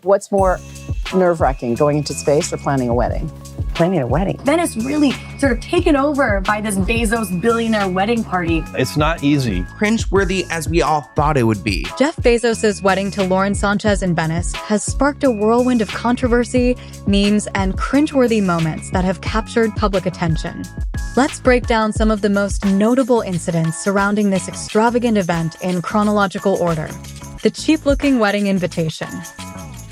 What's more nerve-wracking, going into space or planning a wedding? Planning a wedding. Venice really sort of taken over by this Bezos billionaire wedding party. It's not easy. Cringeworthy as we all thought it would be. Jeff Bezos' wedding to Lauren Sanchez in Venice has sparked a whirlwind of controversy, memes, and cringeworthy moments that have captured public attention. Let's break down some of the most notable incidents surrounding this extravagant event in chronological order. The cheap-looking wedding invitation.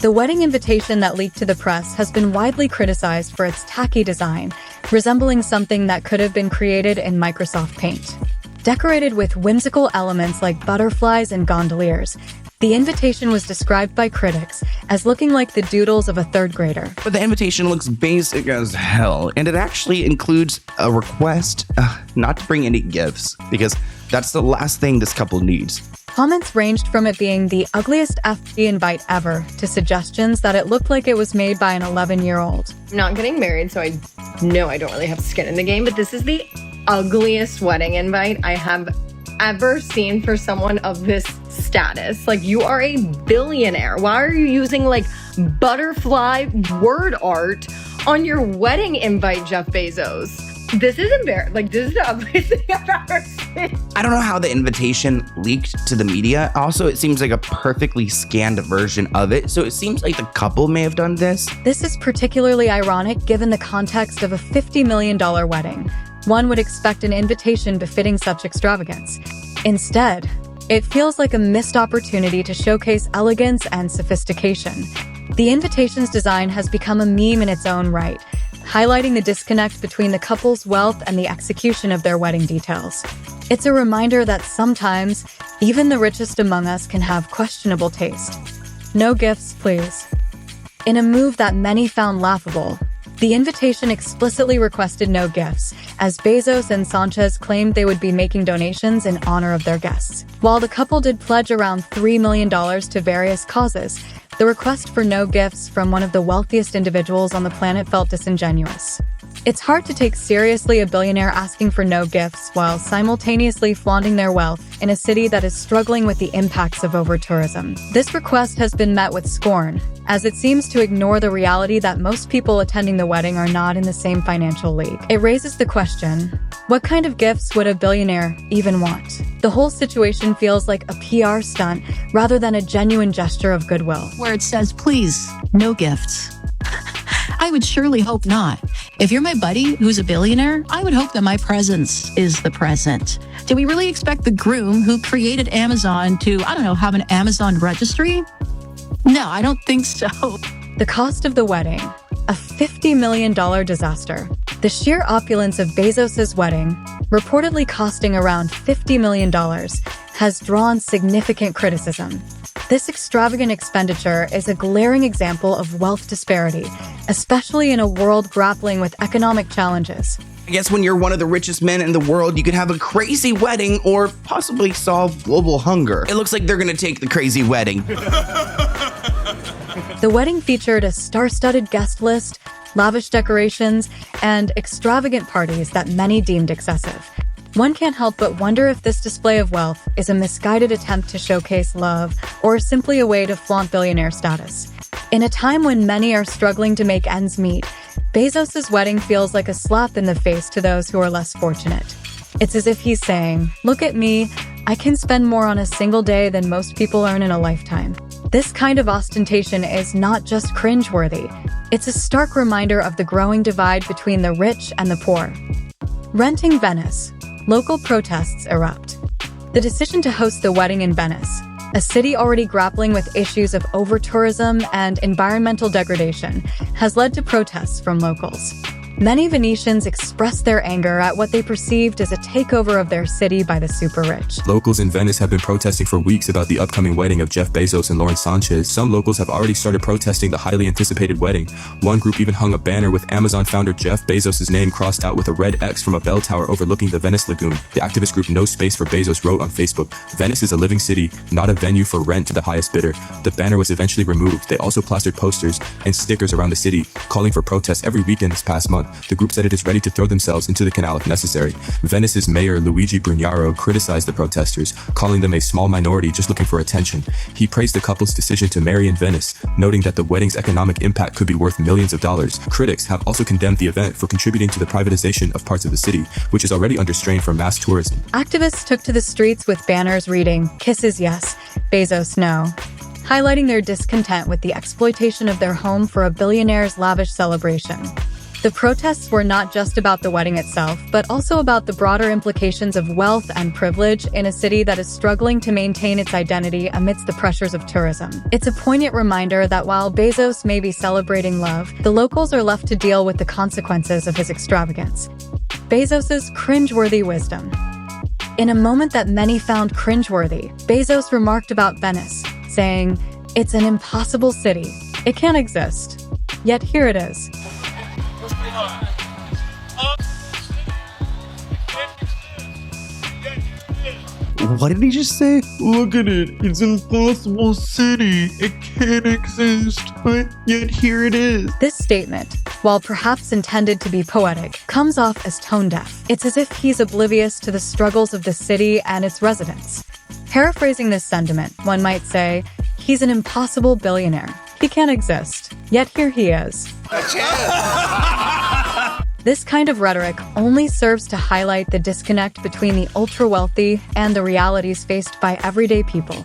The wedding invitation that leaked to the press has been widely criticized for its tacky design, resembling something that could have been created in Microsoft Paint. Decorated with whimsical elements like butterflies and gondoliers, the invitation was described by critics as looking like the doodles of a third grader. But the invitation looks basic as hell, and it actually includes a request not to bring any gifts, because that's the last thing this couple needs. Comments ranged from it being the ugliest FB invite ever to suggestions that it looked like it was made by an 11-year-old. I'm not getting married, so I know I don't really have skin in the game, but this is the ugliest wedding invite I have ever seen for someone of this status. Like, you are a billionaire. Why are you using like butterfly word art on your wedding invite, Jeff Bezos? This is embarrassing. Like, this is the ugliest thing I've ever seen. I don't know how the invitation leaked to the media. Also, it seems like a perfectly scanned version of it. So it seems like the couple may have done this. This is particularly ironic given the context of a $50 million wedding. One would expect an invitation befitting such extravagance. Instead, it feels like a missed opportunity to showcase elegance and sophistication. The invitation's design has become a meme in its own right, highlighting the disconnect between the couple's wealth and the execution of their wedding details. It's a reminder that sometimes, even the richest among us can have questionable taste. No gifts, please. In a move that many found laughable, the invitation explicitly requested no gifts, as Bezos and Sanchez claimed they would be making donations in honor of their guests. While the couple did pledge around $3 million to various causes, the request for no gifts from one of the wealthiest individuals on the planet felt disingenuous. It's hard to take seriously a billionaire asking for no gifts while simultaneously flaunting their wealth in a city that is struggling with the impacts of over-tourism. This request has been met with scorn, as it seems to ignore the reality that most people attending the wedding are not in the same financial league. It raises the question, what kind of gifts would a billionaire even want? The whole situation feels like a PR stunt rather than a genuine gesture of goodwill. Where it says, please, no gifts. I would surely hope not. If you're my buddy who's a billionaire, I would hope that my presence is the present. Do we really expect the groom who created Amazon to, have an Amazon registry? No, I don't think so. The cost of the wedding, a $50 million disaster. The sheer opulence of Bezos' wedding, reportedly costing around $50 million, has drawn significant criticism. This extravagant expenditure is a glaring example of wealth disparity, especially in a world grappling with economic challenges. I guess when you're one of the richest men in the world, you could have a crazy wedding or possibly solve global hunger. It looks like they're gonna take the crazy wedding. The wedding featured a star-studded guest list, lavish decorations, and extravagant parties that many deemed excessive. One can't help but wonder if this display of wealth is a misguided attempt to showcase love or simply a way to flaunt billionaire status. In a time when many are struggling to make ends meet, Bezos' wedding feels like a slap in the face to those who are less fortunate. It's as if he's saying, look at me, I can spend more on a single day than most people earn in a lifetime. This kind of ostentation is not just cringeworthy, it's a stark reminder of the growing divide between the rich and the poor. Renting Venice. Local protests erupt. The decision to host the wedding in Venice, a city already grappling with issues of over-tourism and environmental degradation, has led to protests from locals. Many Venetians expressed their anger at what they perceived as a takeover of their city by the super-rich. Locals in Venice have been protesting for weeks about the upcoming wedding of Jeff Bezos and Lauren Sanchez. Some locals have already started protesting the highly anticipated wedding. One group even hung a banner with Amazon founder Jeff Bezos' name crossed out with a red X from a bell tower overlooking the Venice Lagoon. The activist group No Space for Bezos wrote on Facebook, "Venice is a living city, not a venue for rent to the highest bidder." The banner was eventually removed. They also plastered posters and stickers around the city, calling for protests every weekend this past month. The group said it is ready to throw themselves into the canal if necessary. Venice's mayor Luigi Brugnaro criticized the protesters, calling them a small minority just looking for attention. He praised the couple's decision to marry in Venice, noting that the wedding's economic impact could be worth millions of dollars. Critics have also condemned the event for contributing to the privatization of parts of the city, which is already under strain from mass tourism. Activists took to the streets with banners reading, "Kisses yes, Bezos no," highlighting their discontent with the exploitation of their home for a billionaire's lavish celebration. The protests were not just about the wedding itself, but also about the broader implications of wealth and privilege in a city that is struggling to maintain its identity amidst the pressures of tourism. It's a poignant reminder that while Bezos may be celebrating love, the locals are left to deal with the consequences of his extravagance. Bezos's cringeworthy wisdom. In a moment that many found cringeworthy, Bezos remarked about Venice, saying, "It's an impossible city. It can't exist. Yet here it is." What did he just say? Look at it. It's an impossible city. It can't exist, but yet here it is. This statement, while perhaps intended to be poetic, comes off as tone-deaf. It's as if he's oblivious to the struggles of the city and its residents. Paraphrasing this sentiment, one might say, he's an impossible billionaire. He can't exist. Yet here he is. This kind of rhetoric only serves to highlight the disconnect between the ultra-wealthy and the realities faced by everyday people.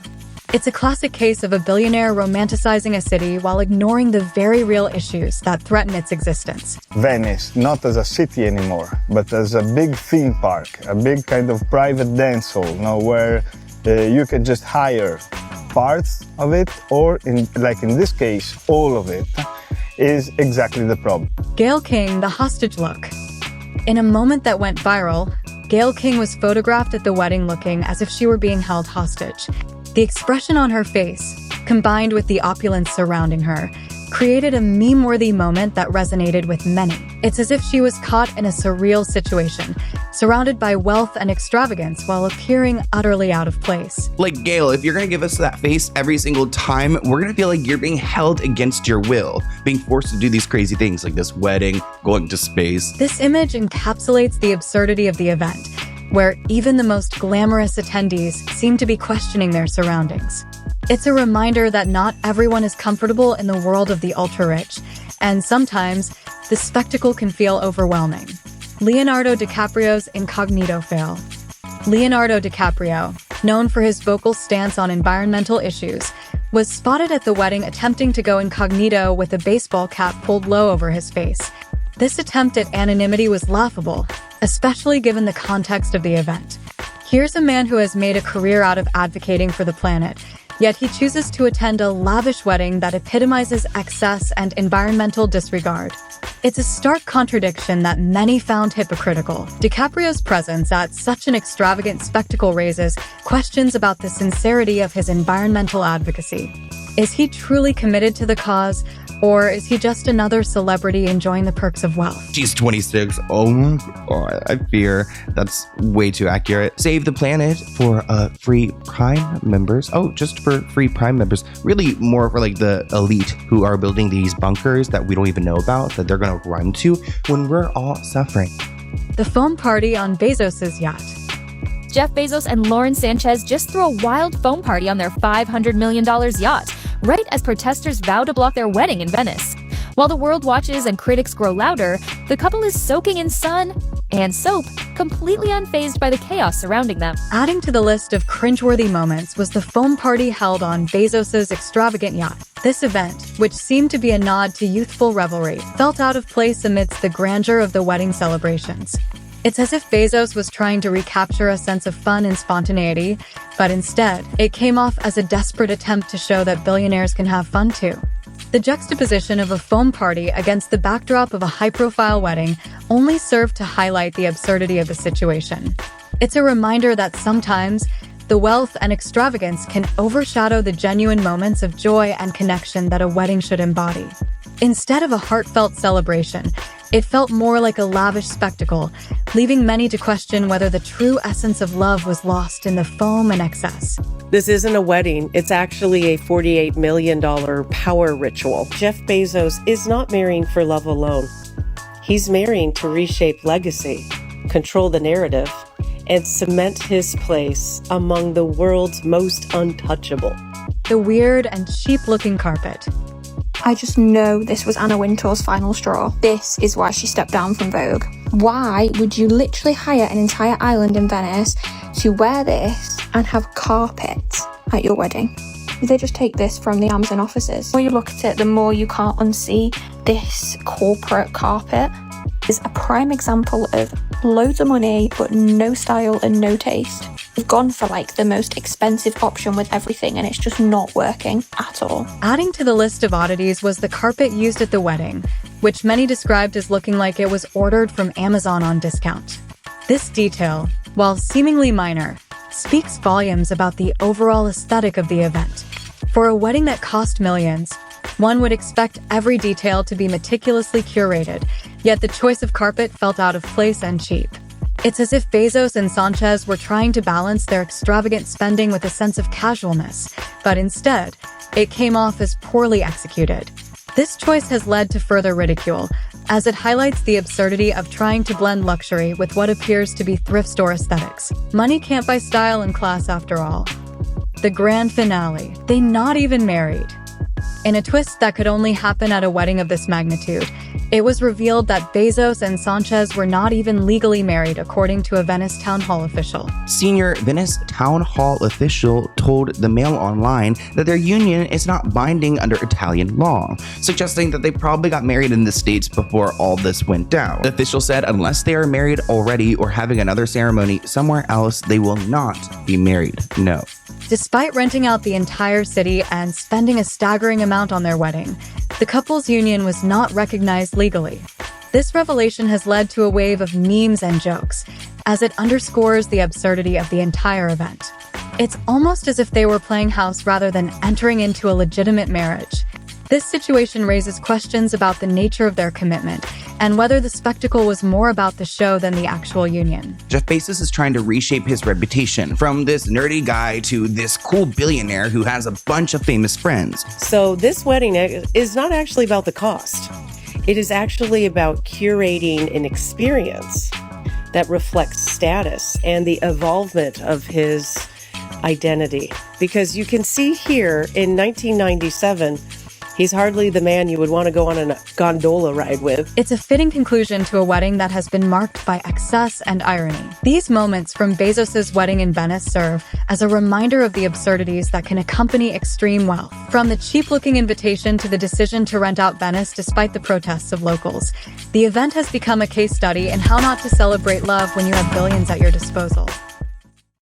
It's a classic case of a billionaire romanticizing a city while ignoring the very real issues that threaten its existence. Venice, not as a city anymore, but as a big theme park, a big kind of private dance hall, where you can just hire parts of it, or in this case, all of it, is exactly the problem. Gayle King, the hostage look. In a moment that went viral, Gayle King was photographed at the wedding looking as if she were being held hostage. The expression on her face, combined with the opulence surrounding her, created a meme-worthy moment that resonated with many. It's as if she was caught in a surreal situation, surrounded by wealth and extravagance while appearing utterly out of place. Like, Gayle, if you're gonna give us that face every single time, we're gonna feel like you're being held against your will, being forced to do these crazy things like this wedding, going to space. This image encapsulates the absurdity of the event, where even the most glamorous attendees seem to be questioning their surroundings. It's a reminder that not everyone is comfortable in the world of the ultra-rich, and sometimes the spectacle can feel overwhelming. Leonardo DiCaprio's incognito fail. Leonardo DiCaprio, known for his vocal stance on environmental issues, was spotted at the wedding attempting to go incognito with a baseball cap pulled low over his face. This attempt at anonymity was laughable, especially given the context of the event. Here's a man who has made a career out of advocating for the planet, yet he chooses to attend a lavish wedding that epitomizes excess and environmental disregard. It's a stark contradiction that many found hypocritical. DiCaprio's presence at such an extravagant spectacle raises questions about the sincerity of his environmental advocacy. Is he truly committed to the cause, or is he just another celebrity enjoying the perks of wealth? She's 26. Oh my god, I fear that's way too accurate. Save the planet for free Prime members. Oh, just for free Prime members. Really more for like the elite who are building these bunkers that we don't even know about, that they're gonna run to when we're all suffering. The foam party on Bezos' yacht. Jeff Bezos and Lauren Sanchez just threw a wild foam party on their $500 million yacht, right as protesters vow to block their wedding in Venice. While the world watches and critics grow louder, the couple is soaking in sun and soap, completely unfazed by the chaos surrounding them. Adding to the list of cringeworthy moments was the foam party held on Bezos' extravagant yacht. This event, which seemed to be a nod to youthful revelry, felt out of place amidst the grandeur of the wedding celebrations. It's as if Bezos was trying to recapture a sense of fun and spontaneity, but instead, it came off as a desperate attempt to show that billionaires can have fun too. The juxtaposition of a foam party against the backdrop of a high-profile wedding only served to highlight the absurdity of the situation. It's a reminder that sometimes, the wealth and extravagance can overshadow the genuine moments of joy and connection that a wedding should embody. Instead of a heartfelt celebration, it felt more like a lavish spectacle, leaving many to question whether the true essence of love was lost in the foam and excess. This isn't a wedding, it's actually a $48 million power ritual. Jeff Bezos is not marrying for love alone. He's marrying to reshape legacy, control the narrative, and cement his place among the world's most untouchable. The weird and cheap-looking carpet. I just know this was Anna Wintour's final straw. This is why she stepped down from Vogue. Why would you literally hire an entire island in Venice to wear this and have carpet at your wedding? Did they just take this from the Amazon offices? The more you look at it, the more you can't unsee this corporate carpet. Is a prime example of loads of money but no style and no taste. We've gone for like the most expensive option with everything and it's just not working at all. Adding to the list of oddities was the carpet used at the wedding, which many described as looking like it was ordered from Amazon on discount. This detail, while seemingly minor, speaks volumes about the overall aesthetic of the event. For a wedding that cost millions, one would expect every detail to be meticulously curated, yet the choice of carpet felt out of place and cheap. It's as if Bezos and Sanchez were trying to balance their extravagant spending with a sense of casualness, but instead, it came off as poorly executed. This choice has led to further ridicule, as it highlights the absurdity of trying to blend luxury with what appears to be thrift store aesthetics. Money can't buy style and class after all. The grand finale. They not even married. In a twist that could only happen at a wedding of this magnitude, it was revealed that Bezos and Sanchez were not even legally married, according to a Venice town hall official. Senior Venice town hall official told the Mail Online that their union is not binding under Italian law, suggesting that they probably got married in the States before all this went down. The official said unless they are married already or having another ceremony somewhere else, they will not be married. No. Despite renting out the entire city and spending a staggering amount on their wedding, the couple's union was not recognized legally. This revelation has led to a wave of memes and jokes, as it underscores the absurdity of the entire event. It's almost as if they were playing house rather than entering into a legitimate marriage. This situation raises questions about the nature of their commitment and whether the spectacle was more about the show than the actual union. Jeff Bezos is trying to reshape his reputation from this nerdy guy to this cool billionaire who has a bunch of famous friends. So this wedding is not actually about the cost. It is actually about curating an experience that reflects status and the evolvement of his identity. Because you can see here in 1997, he's hardly the man you would want to go on a gondola ride with. It's a fitting conclusion to a wedding that has been marked by excess and irony. These moments from Bezos' wedding in Venice serve as a reminder of the absurdities that can accompany extreme wealth. From the cheap-looking invitation to the decision to rent out Venice despite the protests of locals, the event has become a case study in how not to celebrate love when you have billions at your disposal.